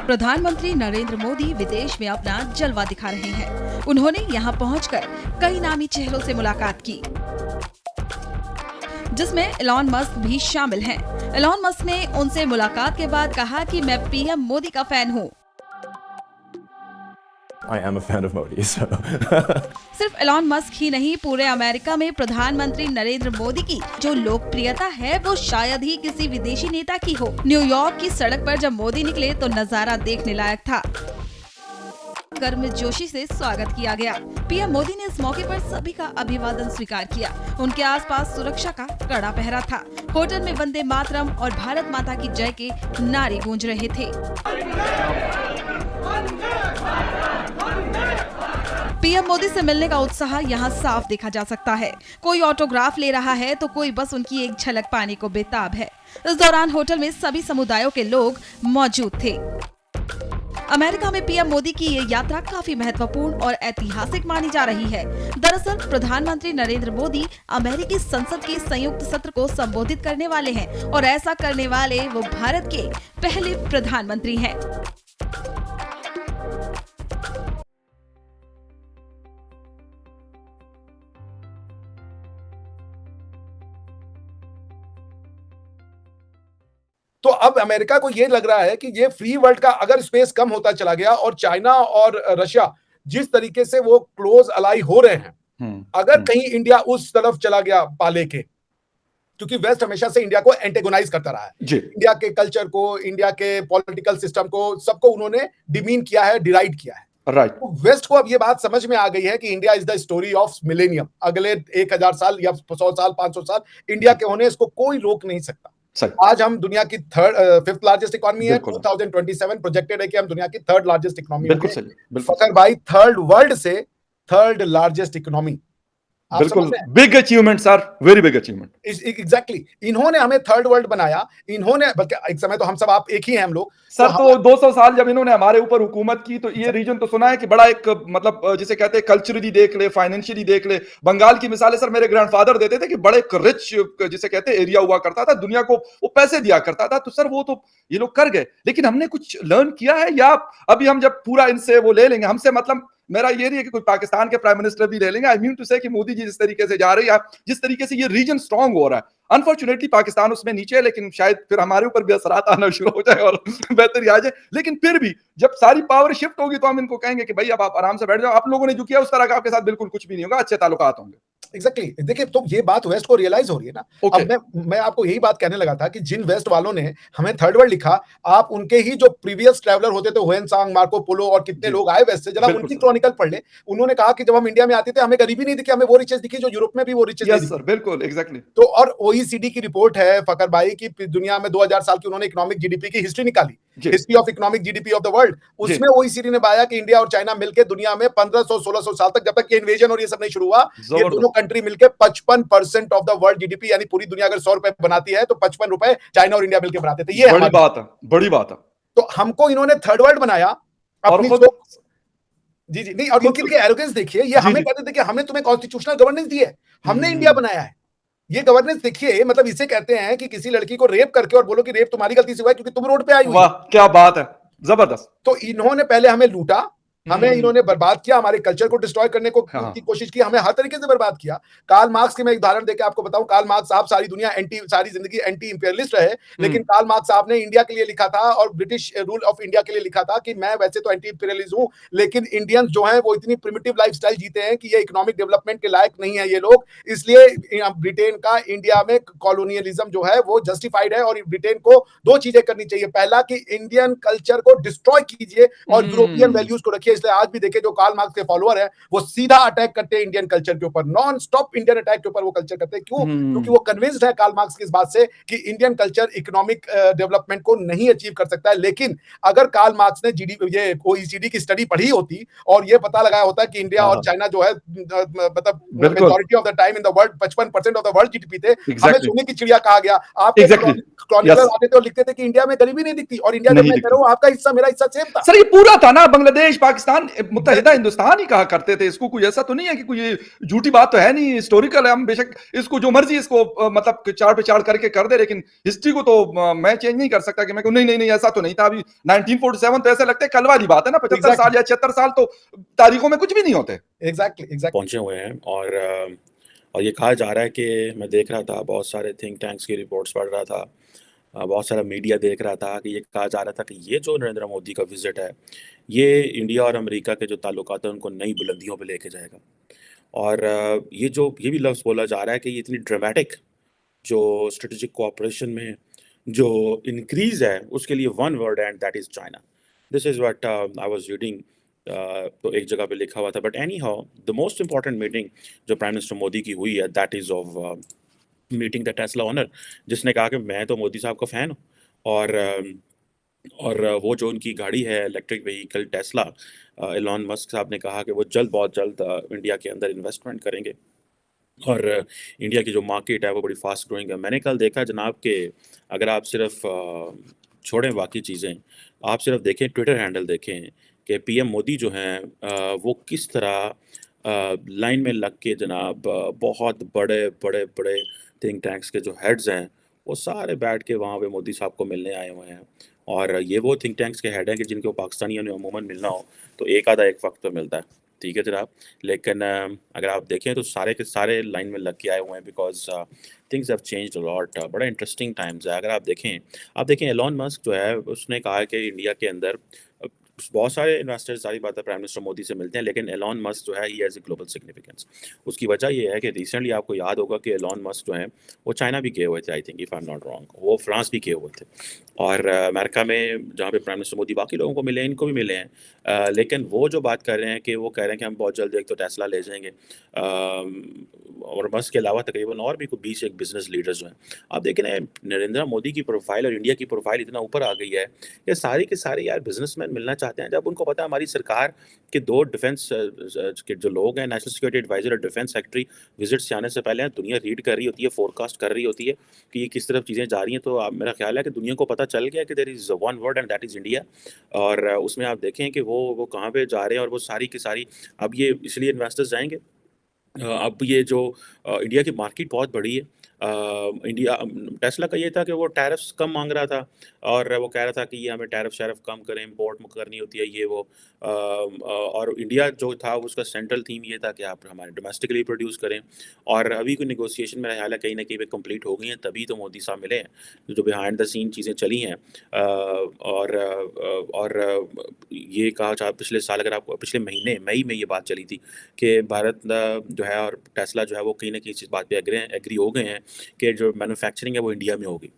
प्रधानमंत्री नरेंद्र मोदी विदेश में अपना जलवा दिखा रहे हैं। उन्होंने यहां पहुंचकर कई नामी चेहरों से मुलाकात की, जिसमें एलॉन मस्क भी शामिल हैं। एलॉन मस्क ने उनसे मुलाकात के बाद कहा कि मैं पीएम मोदी का फैन हूं। I am a fan of Modi, so. सिर्फ एलॉन मस्क ही नहीं, पूरे अमेरिका में प्रधानमंत्री नरेंद्र मोदी की जो लोकप्रियता है वो शायद ही किसी विदेशी नेता की हो। न्यूयॉर्क की सड़क पर जब मोदी निकले तो नजारा देखने लायक था। गर्मजोशी से स्वागत किया गया। पीएम मोदी ने इस मौके पर सभी का अभिवादन स्वीकार किया। उनके आसपास सुरक्षा का कड़ा पहरा था। होटल में वंदे मातरम और भारत माता की जय के नारे गूंज रहे थे। पीएम मोदी से मिलने का उत्साह यहाँ साफ देखा जा सकता है। कोई ऑटोग्राफ ले रहा है तो कोई बस उनकी एक झलक पाने को बेताब है। इस दौरान होटल में सभी समुदायों के लोग मौजूद थे। अमेरिका में पीएम मोदी की ये यात्रा काफी महत्वपूर्ण और ऐतिहासिक मानी जा रही है। दरअसल प्रधानमंत्री नरेंद्र मोदी अमेरिकी संसद के संयुक्त सत्र को संबोधित करने वाले हैं और ऐसा करने वाले वो भारत के पहले प्रधानमंत्री हैं। तो अब अमेरिका को ये लग रहा है कि ये फ्री वर्ल्ड का अगर स्पेस कम होता चला गया और चाइना और रशिया जिस तरीके से वो क्लोज अलाई हो रहे हैं, अगर कहीं इंडिया उस तरफ चला गया पाले के, क्योंकि वेस्ट हमेशा से इंडिया को एंटेगोनाइज करता रहा है, इंडिया के कल्चर को, इंडिया के पॉलिटिकल सिस्टम को, सबको उन्होंने डिमीन किया है, डिराइड किया है। राइट। तो वेस्ट को अब ये बात समझ में आ गई है कि India is the story of millennium. अगले 1000 साल या 100 साल 500 साल इंडिया के होने इसको कोई रोक नहीं सकता। आज हम दुनिया की फिफ्थ लार्जेस्ट इकोनॉमी है। 2027 प्रोजेक्टेड है कि हम दुनिया की थर्ड लार्जेस्ट इकोनॉमी। बिल्कुल सही। फकर भाई, थर्ड वर्ल्ड से थर्ड लार्जेस्ट इकोनॉमी। बिल्कुल big achievement sir, very big achievement. Exactly इन्होंने हमें थर्ड वर्ल्ड बनाया। इन्होंने, बल्कि एक समय तो हम सब आप एक ही हैं हम लोग सर। तो 200 साल जब इन्होंने हमारे ऊपर हुकूमत की तो ये रीजन तो सुना है कि बड़ा एक मतलब जिसे कहते हैं कल्चरली देख ले, फाइनेंशियली देख ले। बंगाल की मिसालें सर मेरे ग्रैंडफादर देते थे कि बड़े एक रिच जिसे कहते हैं एरिया हुआ करता था, दुनिया को वो पैसे दिया करता था। तो सर वो तो ये लोग कर गए, लेकिन हमने कुछ लर्न किया है या अभी हम जब पूरा इनसे वो ले लेंगे? हमसे मतलब मेरा ये नहीं है कि कोई पाकिस्तान के प्राइम मिनिस्टर भी ले लेंगे। आई मीन टू से कि मोदी जी जिस तरीके से जा रही है, जिस तरीके से ये रीजन स्ट्रांग हो रहा है, अनफॉर्चुनेटली पाकिस्तान उसमें नीचे है, लेकिन शायद फिर हमारे ऊपर भी असरात आना शुरू हो जाए और बेहतरी आ जाए। लेकिन फिर भी जब सारी पावर शिफ्ट होगी तो हम इनको कहेंगे कि भाई अब आप आराम से बैठ जाओ। आप लोगों ने जो किया उस तरह का आपके साथ बिल्कुल कुछ भी नहीं होगा, अच्छे ताल्लुकात होंगे। एग्जैक्टली देखिए, तो ये बात वेस्ट को रियलाइज हो रही है ना। अब मैं आपको यही बात कहने लगा था कि जिन वेस्ट वालों ने हमें थर्ड वर्ल्ड लिखा, आप उनके ही जो प्रीवियस ट्रैवलर होते थे, हुएनसांग, मार्को पोलो और कितने लोग आए वेस्ट से, जरा उनकी क्रॉनिकल पढ़ ले। उन्होंने कहा कि जब हम इंडिया में आते थे हमें गरीबी नहीं दिखी, हमें वो रिचेस दिखी जो यूरोप में भी वो रिचेस दिखी। सर बिल्कुल एग्जैक्टली। तो और ओईसीडी की रिपोर्ट है फकर भाई की, दुनिया में 2000 साल की उन्होंने इकोनॉमिक जीडीपी की हिस्ट्री निकाली, history of economic GDP of the world. उसमें ओईसीडी ने पाया कि इंडिया और चाइना मिलकर दुनिया में 1500-1600 साल तक, जब तक ये इन्वेजन और ये सब नहीं शुरू हुआ, ये दोनों कंट्री मिलकर 55% ऑफ द वर्ल्ड जीडीपी, यानी पूरी दुनिया अगर 100 रुपए बनाती है तो 55 रुपए चाइना और इंडिया मिलकर बनाते थे। ये बड़ी बात है, बड़ी बात है। तो हमको इन्होंने थर्ड वर्ल्ड बनाया अपनी जी नहीं, और इनकी एरोगेंस देखिए। ये हमें कहते थे कि हमने तुम्हें कॉन्स्टिट्यूशनल गवर्नेंस दी है, हमने इंडिया बनाया है। ये गवर्नेंस देखिए, मतलब इसे कहते हैं कि किसी लड़की को रेप करके और बोलो कि रेप तुम्हारी गलती से हुआ है क्योंकि तुम रोड पे आई हुई। वाह क्या बात है, जबरदस्त। तो इन्होंने पहले हमें लूटा, हमें इन्होंने बर्बाद किया, हमारे कल्चर को डिस्ट्रॉय करने को की कोशिश की, हमें हर तरीके से बर्बाद किया। कार्ल मार्क्स की मैं एक उदाहरण देके आपको बताऊं। कार्ल मार्क्स साहब सारी दुनिया सारी जिंदगी एंटी इंपीरियलिस्ट रहे, लेकिन कार्ल मार्क्स साहब ने इंडिया के लिए लिखा था और ब्रिटिश रूल ऑफ इंडिया के लिए लिखा था कि मैं वैसे तो एंटी इंपीरियलिस्ट हूं, लेकिन इंडियंस जो हैं वो इतनी प्रिमिटिव लाइफस्टाइल जीते हैं कि ये इकोनॉमिक डेवलपमेंट के लायक नहीं है ये लोग, इसलिए ब्रिटेन का इंडिया में कॉलोनियलिज्म जो है वो जस्टिफाइड है और ब्रिटेन को दो चीजें करनी चाहिए। पहला कि इंडियन कल्चर को डिस्ट्रॉय कीजिए और यूरोपियन वैल्यूज को रखिए। इसलिए आज भी देखे जो कार्ल मार्क्स के फॉलोअर है वो सीधा अटैक करते हैं इंडियन कल्चर के ऊपर, नॉन स्टॉप इंडियन अटैक के ऊपर वो कल्चर करते हैं। क्यों? क्योंकि वो कन्विंस्ड है कार्ल मार्क्स की इस बात से कि इंडियन कल्चर इकोनॉमिक डेवलपमेंट को नहीं अचीव कर सकता है। लेकिन अगर कार्ल मार्क्स ने ये ओईसीडी की स्टडी पढ़ी होती और ये पता लगाया होता कि इंडिया और चाइना जो है मतलब majority of the time in the world 55% of the world GDP थे, हमें सोने की चिड़िया कहा गया। आप क्रॉनिकलर आते थे और लिखते थे कि इंडिया में गरीबी नहीं दिखती और इंडिया में मैं कह रहा हूं आपका हिस्सा मेरा हिस्सा सेम था। सर ये पूरा था ना, बांग्लादेश, पाकिस्तान पाकिस्तान मुत्तहिदा हिंदुस्तान ही कहा करते थे। इसको कोई ऐसा तो नहीं है कि कोई झूठी बात तो है नहीं, हिस्टोरिकल है। हम बेशक इसको जो मर्जी इसको मतलब चाड़ पे चाड़ करके कर दे, लेकिन हिस्ट्री को तो मैं चेंज नहीं कर सकता कि मैं कहूं नहीं नहीं नहीं ऐसा तो नहीं था। अभी 1947 तो ऐसा लगता है कल वाली बात है ना, 75 साल या 76 साल तो तारीखों में कुछ भी नहीं होते। एग्जैक्टली पहुंचे हुए हैं। और ये कहा जा रहा है कि मैं देख रहा था बहुत सारे थिंक टैंक्स की रिपोर्ट्स पढ़ रहा था, बहुत सारा मीडिया देख रहा था कि ये कहा जा रहा था कि ये जो नरेंद्र मोदी का विजिट है ये इंडिया और अमेरिका के जो ताल्लुकात हैं उनको नई बुलंदियों पे लेके जाएगा। और ये भी लफ्ज़ बोला जा रहा है कि ये इतनी ड्रामेटिक जो स्ट्रेटेजिक कोऑपरेशन में जो इंक्रीज है उसके लिए one word and that is China. This is what I was reading. तो एक जगह पे लिखा हुआ था। But any how the most important meeting जो प्राइम मिनिस्टर मोदी की हुई है that is of meeting the Tesla owner, जिसने कहा कि मैं तो मोदी साहब का फ़ैन हूँ। और वो जो उनकी गाड़ी है electric vehicle Tesla, Elon Musk साहब ने कहा कि वो बहुत जल्द इंडिया के अंदर इन्वेस्टमेंट करेंगे। और इंडिया की जो मार्केट है वो बड़ी फास्ट ग्रोइंग है। मैंने कल देखा जनाब कि अगर आप सिर्फ छोड़ें बाकी चीज़ें, आप सिर्फ देखें ट्विटर हैंडल देखें कि पीएम मोदी जो हैं वो किस तरह लाइन में लग के जनाब बहुत बड़े बड़े बड़े थिंक टैंक्स के जो हेड्स हैं वो सारे बैठ के वहाँ पे मोदी साहब को मिलने आए हुए हैं। और ये वो थिंक टैंक्स के हेड हैं कि जिनको पाकिस्तानियों ने अमूमन मिलना हो तो एक आधा एक वक्त पे मिलता है, ठीक है जनाब। लेकिन अगर आप देखें तो सारे के सारे लाइन में लग के आए हुए हैं because things have changed a lot. बड़ा इंटरेस्टिंग टाइम्स है। अगर आप देखें एलॉन मस्क जो है उसने कहा है कि इंडिया के अंदर बहुत सारे इन्वेस्टर्स सारी बात है प्राइम मिनिस्टर मोदी से मिलते हैं, लेकिन एलॉन मस्क जो है he has a global significance. उसकी वजह ये है कि रिसेंटली आपको याद होगा कि एलॉन मस्क जो है वो चाइना भी गए हुए थे, I think if I am not wrong, वो फ्रांस भी गए हुए थे। और अमेरिका में जहाँ पे प्राइम मिनिस्टर मोदी बाकी लोगों को मिले हैं इनको भी मिले हैं। लेकिन वो जो बात कर रहे हैं कि वो कह रहे हैं कि हम बहुत जल्द एक तो टेस्ला ले जाएंगे। और मस्क के अलावा तकरीबन और भी कोई 20 एक बिजनेस लीडर्स जो हैं। आप देखें ना नरेंद्र मोदी की प्रोफाइल और इंडिया की प्रोफाइल इतना ऊपर आ गई है कि सारे के सारे यार बिजनेसमैन मिलना चाहते हैं। जब उनको पता है हमारी सरकार के 2 डिफेंस के जो लोग हैं नेशनल सिक्योरिटी एडवाइजर और डिफेंस सेक्रेटरी विजिट से आने से पहले दुनिया रीड कर रही होती है, फोरकास्ट कर रही होती है कि ये किस तरफ चीज़ें जा रही हैं। तो मेरा ख्याल है कि दुनिया को पता चल गया कि there is one word and that is India. और उसमें आप देखें कि वो कहाँ पे जा रहे हैं और वो सारी की सारी अब ये इसलिए इन्वेस्टर्स जाएंगे। अब ये जो इंडिया की मार्केट बहुत बड़ी है। इंडिया टेस्ला का ये था कि वो टैरिफ्स कम मांग रहा था और वो कह रहा था कि ये हमें टैरिफ कम करें, इंपोर्ट करनी होती है ये वो। और इंडिया जो था उसका सेंट्रल थीम ये था कि आप हमारे डोमेस्टिकली प्रोड्यूस करें। और अभी कोई नेगोशिएशन मेरा ख्याल है कहीं ना कहीं पे कंप्लीट हो गई हैं, तभी तो मोदी साहब मिले हैं जो बिहाइंड द सीन चीज़ें चली हैं। और ये कहा चाहे पिछले साल अगर आपको पिछले महीने मई में ये बात चली थी कि भारत जो है और टेस्ला जो है वो कहीं ना कहीं इस बात पे एग्री हो गए हैं कि जो मैन्युफैक्चरिंग है वो इंडिया में होगी।